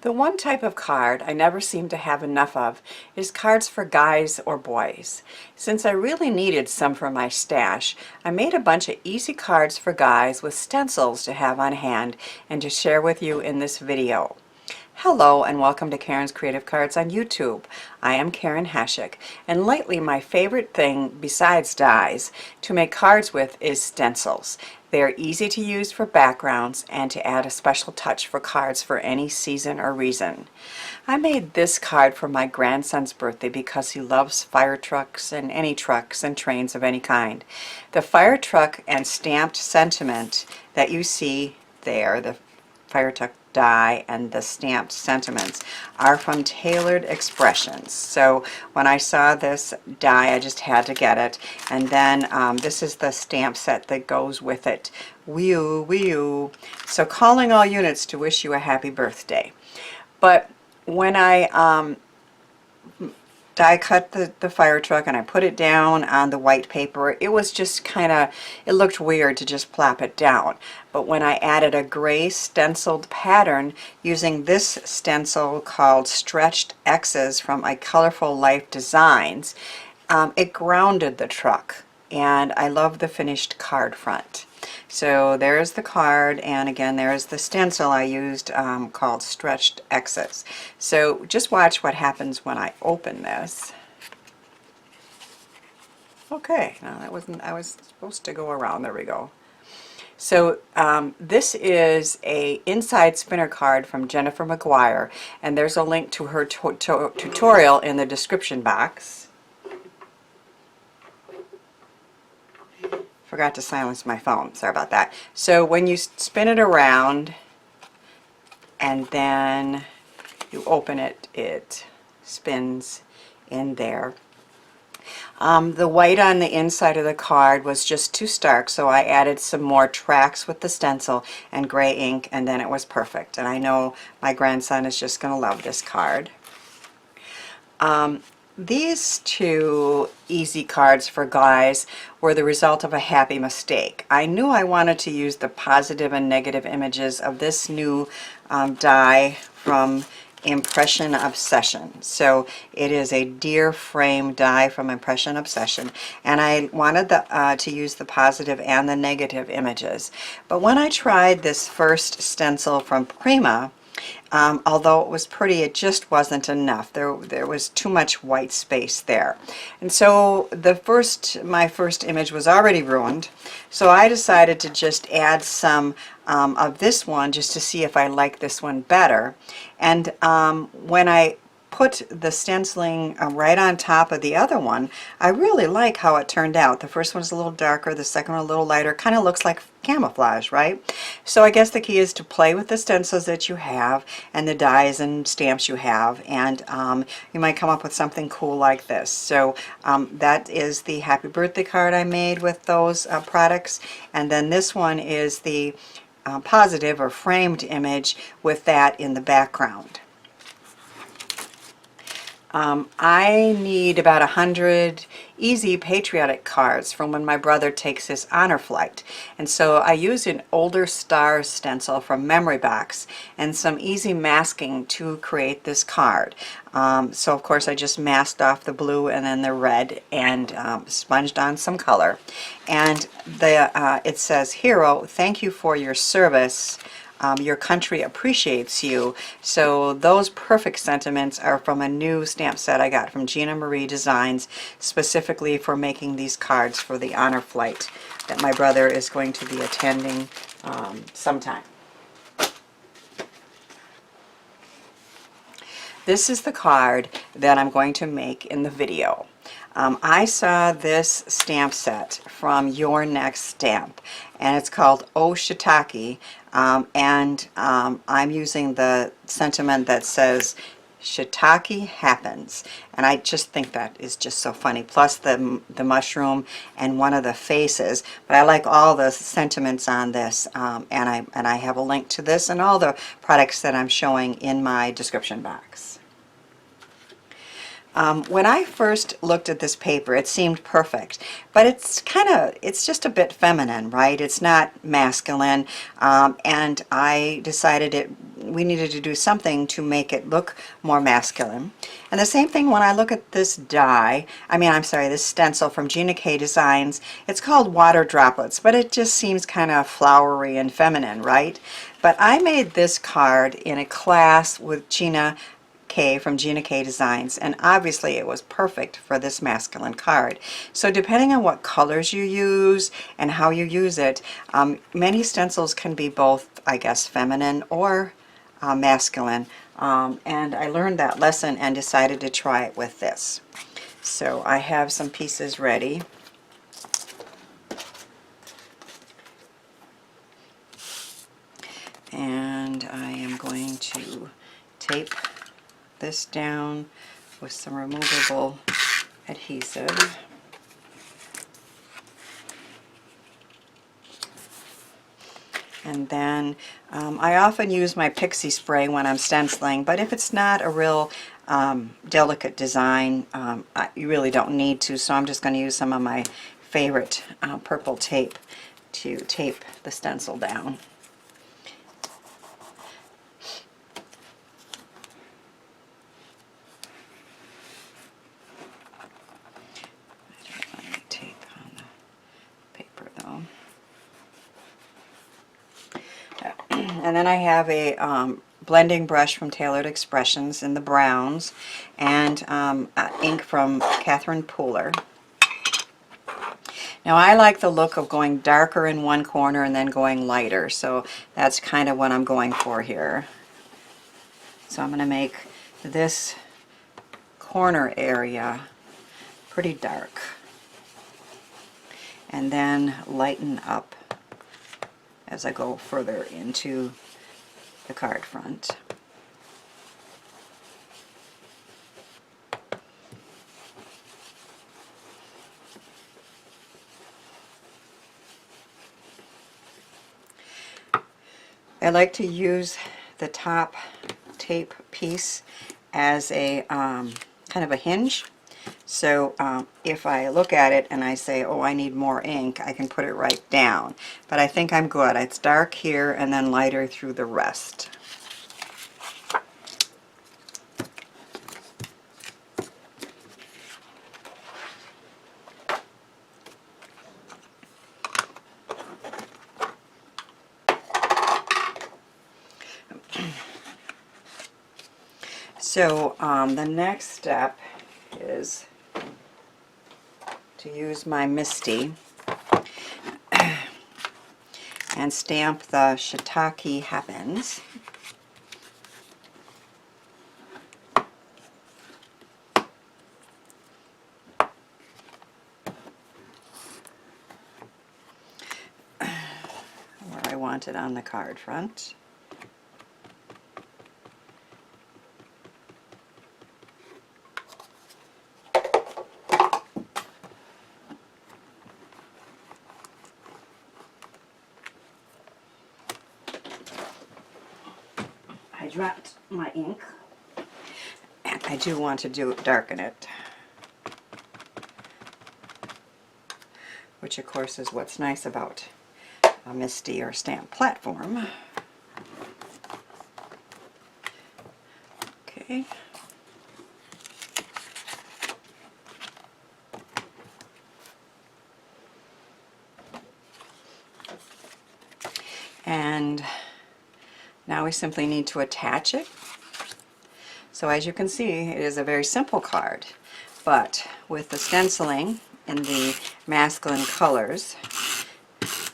The one type of card I never seem to have enough of is cards for guys or boys. Since I really needed some for my stash, I made a bunch of easy cards for guys with stencils to have on hand and to share with you in this video. Hello and welcome to Karen's Creative Cards on YouTube. I am Karen Hashik, and lately my favorite thing besides dies to make cards with is stencils. They are easy to use for backgrounds and to add a special touch for cards for any season or reason. I made this card for my grandson's birthday because he loves fire trucks and any trucks and trains of any kind. The fire truck and stamped sentiment that you see there, the fire truck die and the stamped sentiments, are from Tailored Expressions. So when I saw this die, I just had to get it. And then this is the stamp set that goes with it. Wee-oo, wee-oo. So calling all units to wish you a happy birthday. But when I die cut the fire truck and I put it down on the white paper, it was just kind of, it looked weird to just plop it down. But when I added a gray stenciled pattern using this stencil called Stretched Xs from Colorful Life Designs, it grounded the truck, and I love the finished card front. So there's the card, and again there's the stencil I used called Stretched Xs. So just watch what happens when I open this. Okay, now that wasn't, I was supposed to go around, there we go. So this is a inside spinner card from Jennifer McGuire, and there's a link to her tutorial in the description box. Forgot to silence my phone, sorry about that. So when you spin it around and then you open it, it spins in there. The white on the inside of the card was just too stark, so I added some more tracks with the stencil and gray ink, and then it was perfect. And I know my grandson is just going to love this card. These two easy cards for guys were the result of a happy mistake. I knew I wanted to use the positive and negative images of this new die from Impression Obsession. So it is a deer frame die from Impression Obsession, and I wanted to use the positive and the negative images. But when I tried this first stencil from Prima, although it was pretty, it just wasn't enough. There was too much white space there. And so my first image was already ruined, so I decided to just add some of this one just to see if I like this one better. And when I put the stenciling right on top of the other one, I really like how it turned out. The first one's a little darker, the second one a little lighter, kind of looks like camouflage, right? So I guess the key is to play with the stencils that you have and the dies and stamps you have, and you might come up with something cool like this. So that is the happy birthday card I made with those products, and then this one is the positive or framed image with that in the background. I need about 100 easy patriotic cards from when my brother takes his honor flight, and so I used an older stars stencil from Memory Box and some easy masking to create this card. So of course I just masked off the blue and then the red and sponged on some color, and it says, "Hero, thank you for your service. Your country appreciates you." So those perfect sentiments are from a new stamp set I got from Gina Marie Designs, specifically for making these cards for the honor flight that my brother is going to be attending sometime. This is the card that I'm going to make in the video. I saw this stamp set from Your Next Stamp, and it's called Oh Shitake, and I'm using the sentiment that says shiitake happens, and I just think that is just so funny, plus the mushroom and one of the faces. But I like all the sentiments on this, and I have a link to this and all the products that I'm showing in my description box. When I first looked at this paper, it seemed perfect, but it's just a bit feminine, right? It's not masculine, and I decided it we needed to do something to make it look more masculine. And the same thing when I look at this this stencil from Gina Designs. It's called Water Droplets, but it just seems kind of flowery and feminine, right? But I made this card in a class with Gina from Gina Designs, and obviously it was perfect for this masculine card. So depending on what colors you use and how you use it, many stencils can be both, I guess, feminine or masculine. And I learned that lesson and decided to try it with this. So I have some pieces ready. And I am going to tape this down with some removable adhesive. And then I often use my pixie spray when I'm stenciling, but if it's not a real delicate design, you really don't need to, so I'm just going to use some of my favorite purple tape to tape the stencil down. And then I have a blending brush from Tailored Expressions in the browns, and ink from Catherine Pooler. Now I like the look of going darker in one corner and then going lighter, so that's kind of what I'm going for here. So I'm going to make this corner area pretty dark, and then lighten up as I go further into the card front. I like to use the top tape piece as a kind of a hinge. So if I look at it and I say, oh, I need more ink, I can put it right down. But I think I'm good. It's dark here and then lighter through the rest. So the next step is to use my MISTI and stamp the Shitake Happens. Where I want it on the card front. I dropped my ink, and I do want to darken it, which of course is what's nice about a MISTI or stamp platform. Okay. And now we simply need to attach it. So as you can see, it is a very simple card, but with the stenciling in the masculine colors,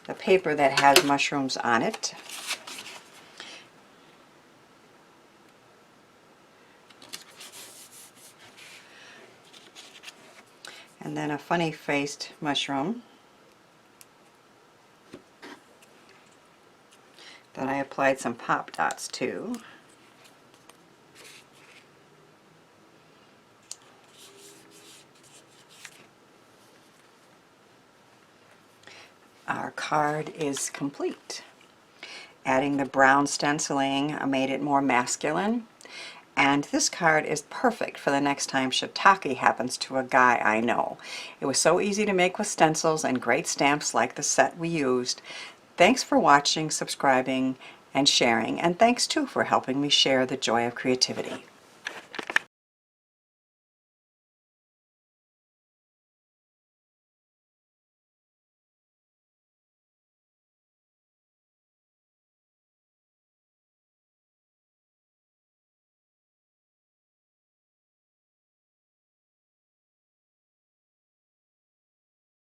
the paper that has mushrooms on it, and then a funny-faced mushroom that I applied some pop dots to. Our card is complete. Adding the brown stenciling made it more masculine, and this card is perfect for the next time shiitake happens to a guy I know. It was so easy to make with stencils and great stamps like the set we used. Thanks for watching, subscribing, and sharing, and thanks too for helping me share the joy of creativity.